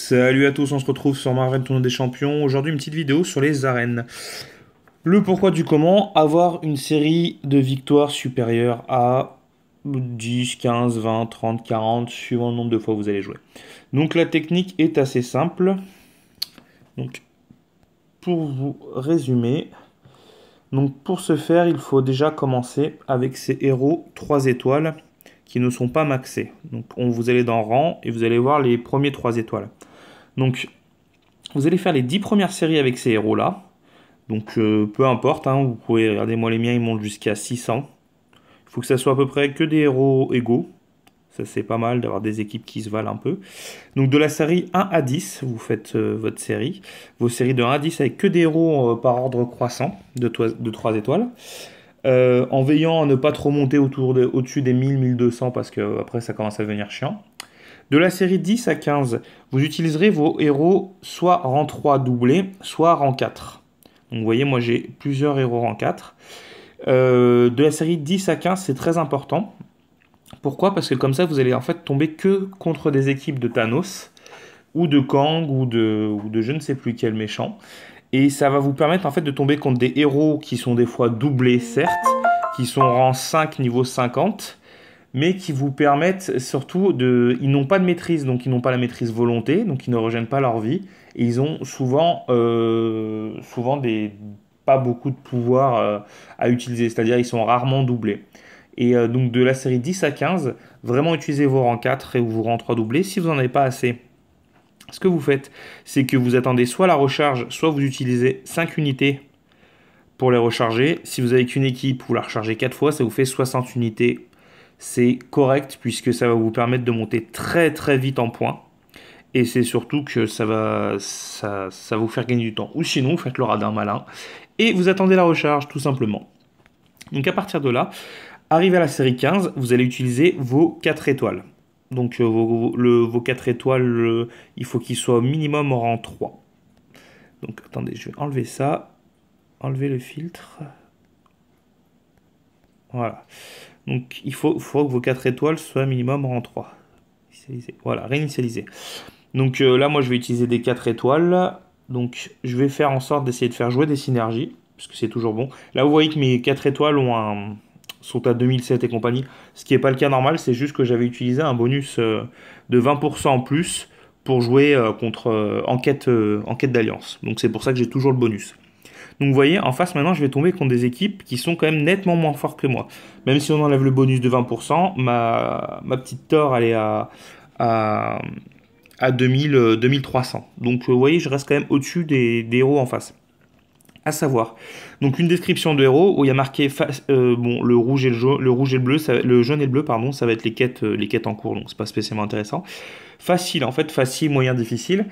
Salut à tous, on se retrouve sur Marvel Tournoi des Champions. Aujourd'hui, une petite vidéo sur les arènes. Le pourquoi du comment, avoir une série de victoires supérieure à 10, 15, 20, 30, 40, suivant le nombre de fois que vous allez jouer. Donc la technique est assez simple. Donc, pour vous résumer, pour ce faire, il faut déjà commencer avec ces héros 3 étoiles qui ne sont pas maxés. Donc vous allez dans rang et vous allez voir les premiers 3 étoiles. Donc vous allez faire les 10 premières séries avec ces héros là. Donc peu importe, hein, vous pouvez, regardez moi les miens ils montent jusqu'à 600. Il faut que ça soit à peu près que des héros égaux. Ça c'est pas mal d'avoir des équipes qui se valent un peu. Donc de la série 1 à 10, vous faites votre série. Vos séries de 1 à 10 avec que des héros par ordre croissant de 3 étoiles. En veillant à ne pas trop monter au-dessus des 1000-1200 parce que après ça commence à devenir chiant. De la série 10 à 15, vous utiliserez vos héros soit rang 3 doublé, soit rang 4. Donc vous voyez, moi j'ai plusieurs héros rang 4. De la série 10 à 15, c'est très important. Pourquoi? Parce que comme ça, vous allez en fait tomber que contre des équipes de Thanos, ou de Kang, ou de je ne sais plus quel méchant. Et ça va vous permettre en fait de tomber contre des héros qui sont des fois doublés, certes, qui sont rang 5, niveau 50, mais qui vous permettent surtout de... Ils n'ont pas de maîtrise, donc ils n'ont pas la maîtrise volonté, donc ils ne régènent pas leur vie, et ils ont souvent pas beaucoup de pouvoir à utiliser, c'est-à-dire ils sont rarement doublés. Et donc de la série 10 à 15, vraiment utilisez vos rangs 4 et vos rangs 3 doublés. Si vous n'en avez pas assez, ce que vous faites, c'est que vous attendez soit la recharge, soit vous utilisez 5 unités pour les recharger. Si vous avez qu'une équipe, vous la rechargez 4 fois, ça vous fait 60 unités. C'est correct puisque ça va vous permettre de monter très très vite en points. Et c'est surtout que ça va vous faire gagner du temps. Ou sinon, vous faites le radin malin et vous attendez la recharge tout simplement. Donc à partir de là, arrivé à la série 15, vous allez utiliser vos 4 étoiles. Donc vos 4 étoiles, il faut qu'ils soient au minimum en rang 3. Donc attendez, je vais enlever ça. Enlever le filtre. Voilà. Donc il faut que vos 4 étoiles soient minimum en rang 3. Voilà, réinitialiser. Donc là, moi, je vais utiliser des 4 étoiles. Donc je vais faire en sorte d'essayer de faire jouer des synergies, parce que c'est toujours bon. Là, vous voyez que mes 4 étoiles sont à 2007 et compagnie. Ce qui n'est pas le cas normal, c'est juste que j'avais utilisé un bonus de 20% en plus pour jouer contre en quête d'alliance. Donc c'est pour ça que j'ai toujours le bonus. Donc vous voyez, en face maintenant, je vais tomber contre des équipes qui sont quand même nettement moins fortes que moi. Même si on enlève le bonus de 20%, ma petite Thor, elle est à 2300. Donc vous voyez, je reste quand même au-dessus des héros en face. À savoir, donc une description de héros où il y a marqué le rouge et le jaune, le jaune et le bleu, pardon, ça va être les quêtes en cours, donc c'est pas spécialement intéressant. Facile, en fait, facile, moyen, difficile.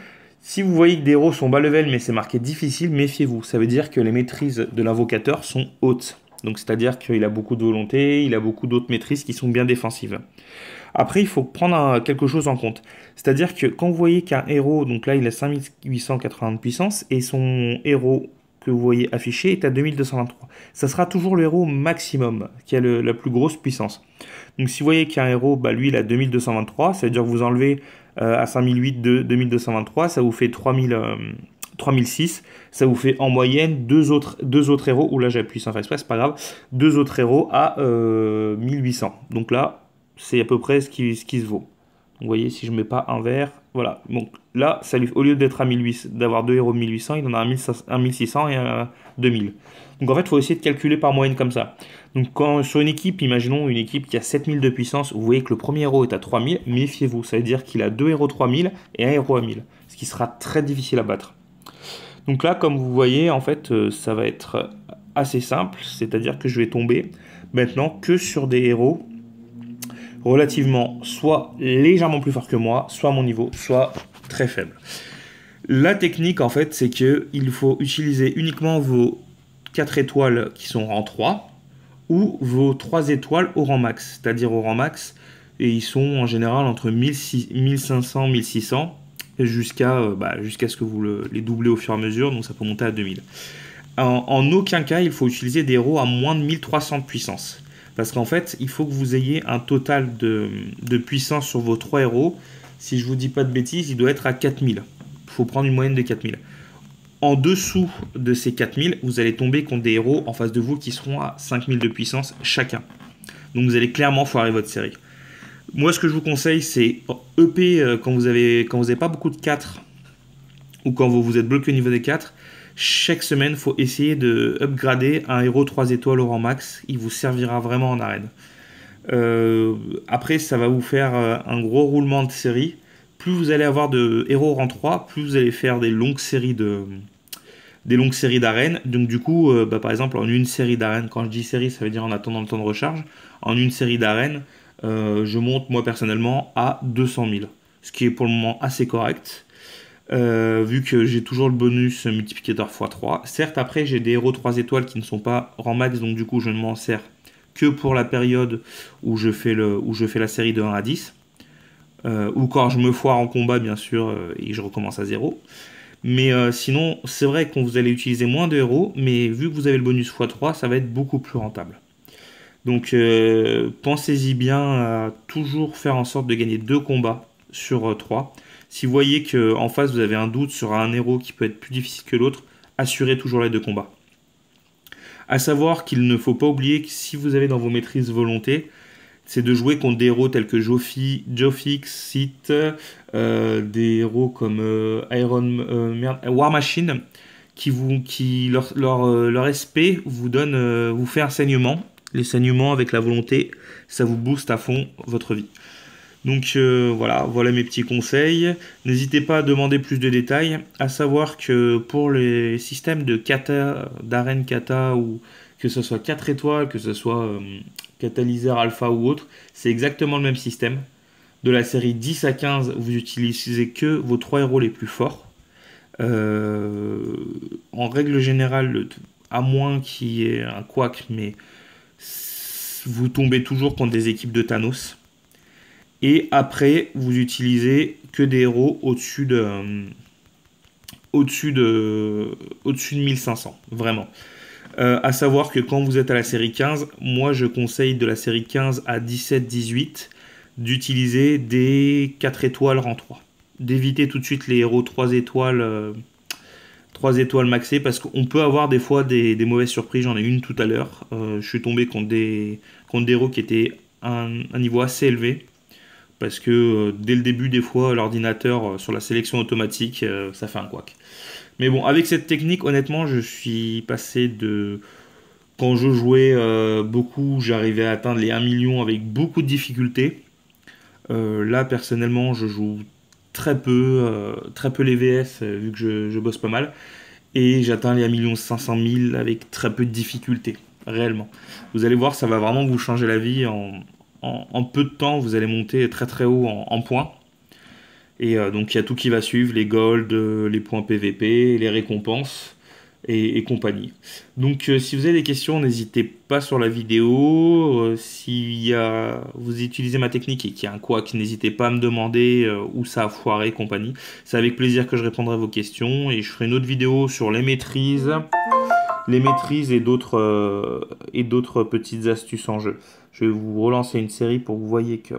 Si vous voyez que des héros sont bas level mais c'est marqué difficile, méfiez-vous. Ça veut dire que les maîtrises de l'invocateur sont hautes. Donc c'est-à-dire qu'il a beaucoup de volonté, il a beaucoup d'autres maîtrises qui sont bien défensives. Après, il faut prendre quelque chose en compte. C'est-à-dire que quand vous voyez qu'un héros, donc là il a 5880 de puissance, et son héros que vous voyez affiché est à 2223. Ça sera toujours le héros maximum qui a la plus grosse puissance. Donc si vous voyez qu'un héros, lui il a 2223, ça veut dire que vous enlevez à 5008 de 2223, ça vous fait 3006, ça vous fait en moyenne deux autres héros, ou là j'appuie sans faire exprès, c'est pas grave, 2 autres héros à 1800. Donc là, c'est à peu près ce qui se vaut. Vous voyez, si je ne mets pas un vert, voilà. Donc là, ça lui, au lieu d'être à 1800, d'avoir 2 héros de 1800, il en a un 1600 et un 2000. Donc en fait, il faut essayer de calculer par moyenne comme ça. Donc sur une équipe, imaginons une équipe qui a 7000 de puissance, vous voyez que le premier héros est à 3000, méfiez-vous, ça veut dire qu'il a 2 héros 3000 et un héros à 1000, ce qui sera très difficile à battre. Donc là, comme vous voyez, en fait, ça va être assez simple, c'est-à-dire que je vais tomber maintenant que sur des héros relativement soit légèrement plus fort que moi, soit à mon niveau, soit très faible. La technique, en fait, c'est qu'il faut utiliser uniquement vos 4 étoiles qui sont rang 3 ou vos 3 étoiles au rang max, c'est-à-dire au rang max, et ils sont en général entre 1500, 1600, jusqu'à ce que vous les doublez au fur et à mesure, donc ça peut monter à 2000. En aucun cas, il faut utiliser des héros à moins de 1300 de puissance. Parce qu'en fait, il faut que vous ayez un total de puissance sur vos 3 héros si je vous dis pas de bêtises, il doit être à 4000. Il faut prendre une moyenne de 4000. En dessous de ces 4000, vous allez tomber contre des héros en face de vous qui seront à 5000 de puissance chacun. Donc vous allez clairement foirer votre série. Moi, ce que je vous conseille, c'est EP quand vous avez pas beaucoup de 4 ou quand vous êtes bloqué au niveau des 4. Chaque semaine, il faut essayer de upgrader un héros 3 étoiles au rang max. Il vous servira vraiment en arène. Après, ça va vous faire un gros roulement de série. Plus vous allez avoir de héros rang 3, plus vous allez faire des longues séries d'arènes. Donc du coup, par exemple, en une série d'arènes, quand je dis série, ça veut dire en attendant le temps de recharge. En une série d'arènes, je monte moi personnellement à 200 000. Ce qui est pour le moment assez correct. Vu que j'ai toujours le bonus multiplicateur x3. Certes, après, j'ai des héros 3 étoiles qui ne sont pas rang max, donc du coup, je ne m'en sers que pour la période où je fais la série de 1 à 10. Ou quand je me foire en combat, bien sûr, et je recommence à 0. Mais sinon, c'est vrai qu'on vous allez utiliser moins de héros, mais vu que vous avez le bonus x3, ça va être beaucoup plus rentable. Donc, pensez-y bien à toujours faire en sorte de gagner 2 combats sur 3. Si vous voyez qu'en face, vous avez un doute sur un héros qui peut être plus difficile que l'autre, assurez toujours les 2 combats. À savoir qu'il ne faut pas oublier que si vous avez dans vos maîtrises volonté, c'est de jouer contre des héros tels que Jofix, Sith, des héros comme War Machine, qui leur SP vous fait un saignement. Les saignements avec la volonté, ça vous booste à fond votre vie. Donc voilà mes petits conseils. N'hésitez pas à demander plus de détails. À savoir que pour les systèmes de kata, d'arène kata, ou que ce soit 4 étoiles, que ce soit catalyseur alpha ou autre, c'est exactement le même système. De la série 10 à 15, vous utilisez que vos 3 héros les plus forts. En règle générale, à moins qu'il y ait un couac, mais vous tombez toujours contre des équipes de Thanos. Et après, vous utilisez que des héros au-dessus de 1500, vraiment. À savoir que quand vous êtes à la série 15, moi je conseille de la série 15 à 17-18 d'utiliser des 4 étoiles rang 3. D'éviter tout de suite les héros 3 étoiles maxés, parce qu'on peut avoir des fois des mauvaises surprises. J'en ai une tout à l'heure. Je suis tombé contre des héros qui étaient à un niveau assez élevé. Parce que dès le début, des fois, l'ordinateur, sur la sélection automatique, ça fait un couac. Mais bon, avec cette technique, honnêtement, je suis passé de... Quand je jouais beaucoup, j'arrivais à atteindre les 1 million avec beaucoup de difficultés. Là, personnellement, je joue très peu les VS, vu que je bosse pas mal. Et j'atteins les 1 500 000 avec très peu de difficultés, réellement. Vous allez voir, ça va vraiment vous changer la vie. En peu de temps, vous allez monter très très haut en points. Et donc il y a tout qui va suivre, les golds, les points PVP, les récompenses et compagnie. Donc si vous avez des questions, n'hésitez pas sur la vidéo. Si vous utilisez ma technique et qu'il y a un couac, n'hésitez pas à me demander où ça a foiré et compagnie. C'est avec plaisir que je répondrai à vos questions. Et je ferai une autre vidéo sur les maîtrises et d'autres petites astuces en jeu. Je vais vous relancer une série pour que vous voyez que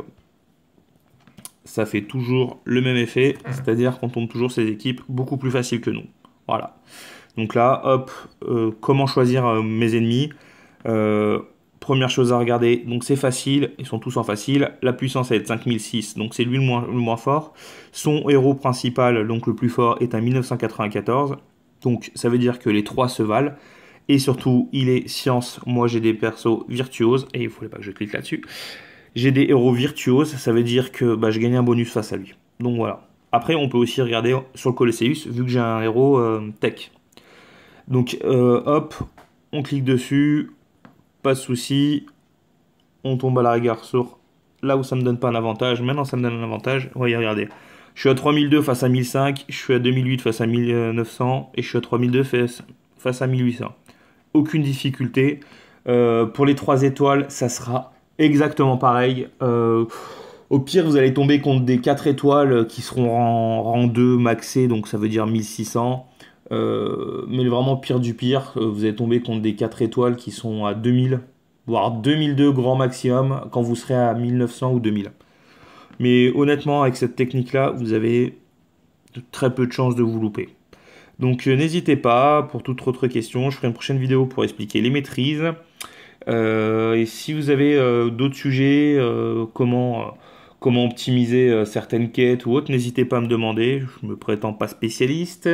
ça fait toujours le même effet, c'est-à-dire qu'on tombe toujours ces équipes beaucoup plus faciles que nous. Voilà. Donc là, hop, comment choisir mes ennemis. Première chose à regarder, donc c'est facile, ils sont tous en facile. La puissance elle est de 5006, donc c'est lui le moins fort. Son héros principal, donc le plus fort, est à 1994. Donc ça veut dire que les 3 se valent. Et surtout, il est science. Moi, j'ai des persos virtuoses. Et il ne fallait pas que je clique là-dessus. J'ai des héros virtuoses. Ça veut dire que je gagne un bonus face à lui. Donc voilà. Après, on peut aussi regarder sur le Colosseus, vu que j'ai un héros tech. Donc, hop, on clique dessus. Pas de souci. On tombe à la rigueur sur là où ça me donne pas un avantage. Maintenant, ça me donne un avantage. Voyez, regardez. Je suis à 3002 face à 1005. Je suis à 2008 face à 1900. Et je suis à 3002 face à 1800. Aucune difficulté. Pour les 3 étoiles, ça sera exactement pareil. Au pire, vous allez tomber contre des 4 étoiles qui seront en rang 2 maxé, donc ça veut dire 1600. Mais vraiment pire du pire, vous allez tomber contre des 4 étoiles qui sont à 2000, voire 2002 grand maximum, quand vous serez à 1900 ou 2000. Mais honnêtement, avec cette technique-là, vous avez très peu de chances de vous louper. Donc n'hésitez pas, pour toute autre question, je ferai une prochaine vidéo pour expliquer les maîtrises. Et si vous avez d'autres sujets, comment optimiser certaines quêtes ou autres, n'hésitez pas à me demander. Je me prétends pas spécialiste,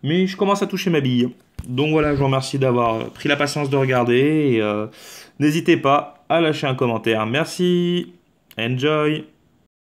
mais je commence à toucher ma bille. Donc voilà, je vous remercie d'avoir pris la patience de regarder. Et n'hésitez pas à lâcher un commentaire. Merci, enjoy.